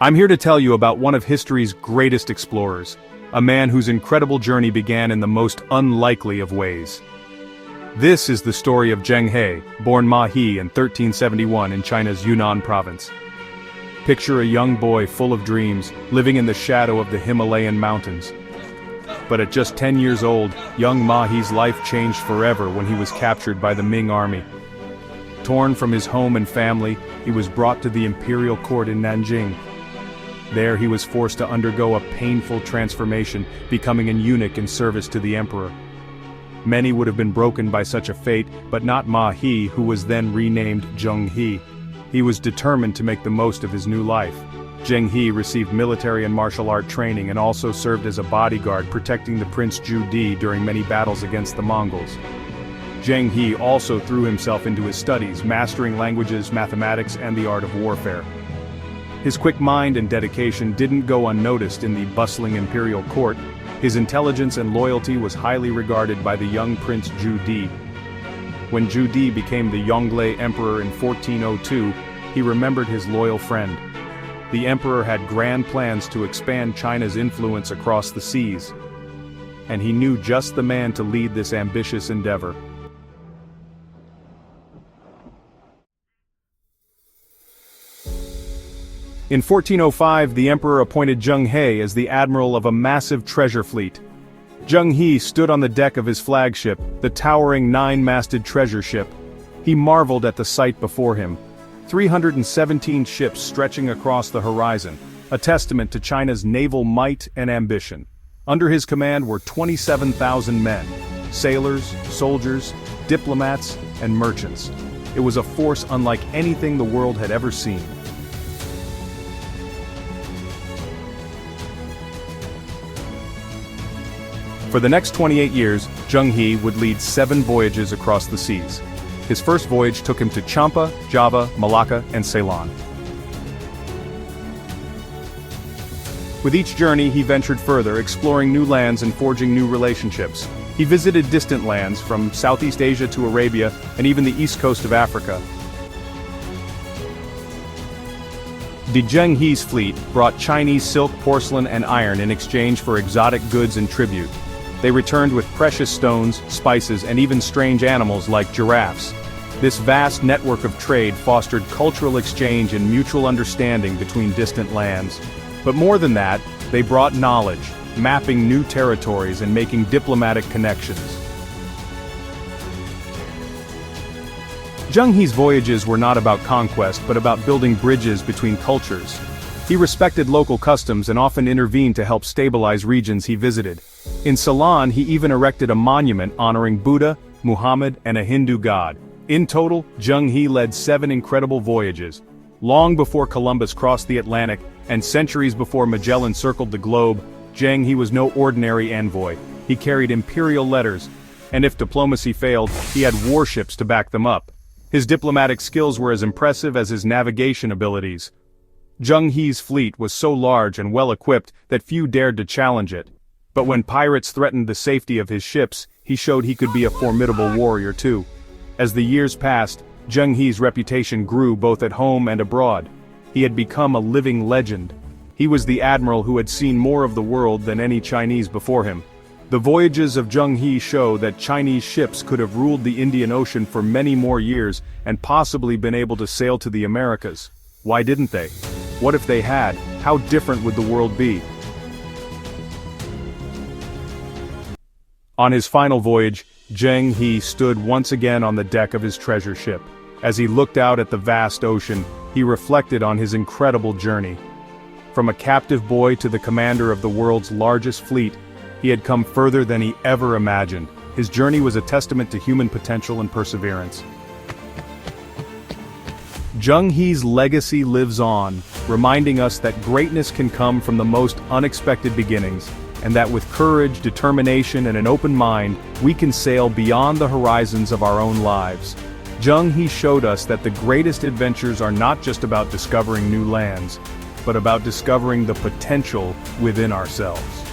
I'm here to tell you about one of history's greatest explorers, a man whose incredible journey began in the most unlikely of ways. This is the story of Zheng He, born Ma He in 1371 in China's Yunnan province. Picture a young boy full of dreams, living in the shadow of the Himalayan mountains. But at just 10 years old, young Ma He's life changed forever when he was captured by the Ming army. Torn from his home and family, he was brought to the imperial court in Nanjing. There he was forced to undergo a painful transformation, becoming an eunuch in service to the emperor. Many would have been broken by such a fate, but not Ma He, who was then renamed Zheng He. He was determined to make the most of his new life. Zheng He received military and martial art training and also served as a bodyguard protecting the Prince Zhu Di during many battles against the Mongols. Zheng He also threw himself into his studies, mastering languages, mathematics, and the art of warfare. His quick mind and dedication didn't go unnoticed in the bustling imperial court. His intelligence and loyalty was highly regarded by the young Prince Zhu Di. When Zhu Di became the Yongle Emperor in 1402, he remembered his loyal friend. The emperor had grand plans to expand China's influence across the seas, and he knew just the man to lead this ambitious endeavor. In 1405, the emperor appointed Zheng He as the admiral of a massive treasure fleet. Zheng He stood on the deck of his flagship, the towering 9-masted treasure ship. He marveled at the sight before him. 317 ships stretching across the horizon, a testament to China's naval might and ambition. Under his command were 27,000 men, sailors, soldiers, diplomats, and merchants. It was a force unlike anything the world had ever seen. For the next 28 years, Zheng He would lead 7 voyages across the seas. His first voyage took him to Champa, Java, Malacca, and Ceylon. With each journey, he ventured further, exploring new lands and forging new relationships. He visited distant lands, from Southeast Asia to Arabia, and even the east coast of Africa. The Zheng He's fleet brought Chinese silk, porcelain, and iron in exchange for exotic goods and tribute. They returned with precious stones, spices, and even strange animals like giraffes. This vast network of trade fostered cultural exchange and mutual understanding between distant lands. But more than that, they brought knowledge, mapping new territories and making diplomatic connections. Zheng He's voyages were not about conquest, but about building bridges between cultures. He respected local customs and often intervened to help stabilize regions he visited. In Ceylon, he even erected a monument honoring Buddha, Muhammad, and a Hindu god. In total, Zheng He led 7 incredible voyages. Long before Columbus crossed the Atlantic, and centuries before Magellan circled the globe, Zheng He was no ordinary envoy. He carried imperial letters, and if diplomacy failed, he had warships to back them up. His diplomatic skills were as impressive as his navigation abilities. Zheng He's fleet was so large and well-equipped that few dared to challenge it. But when pirates threatened the safety of his ships, he showed he could be a formidable warrior too. As the years passed, Zheng He's reputation grew both at home and abroad. He had become a living legend. He was the admiral who had seen more of the world than any Chinese before him. The voyages of Zheng He show that Chinese ships could have ruled the Indian Ocean for many more years and possibly been able to sail to the Americas. Why didn't they? What if they had? How different would the world be? On his final voyage, Zheng He stood once again on the deck of his treasure ship. As he looked out at the vast ocean, he reflected on his incredible journey. From a captive boy to the commander of the world's largest fleet, he had come further than he ever imagined. His journey was a testament to human potential and perseverance. Zheng He's legacy lives on, reminding us that greatness can come from the most unexpected beginnings, and that with courage, determination, and an open mind, we can sail beyond the horizons of our own lives. Zheng He showed us that the greatest adventures are not just about discovering new lands, but about discovering the potential within ourselves.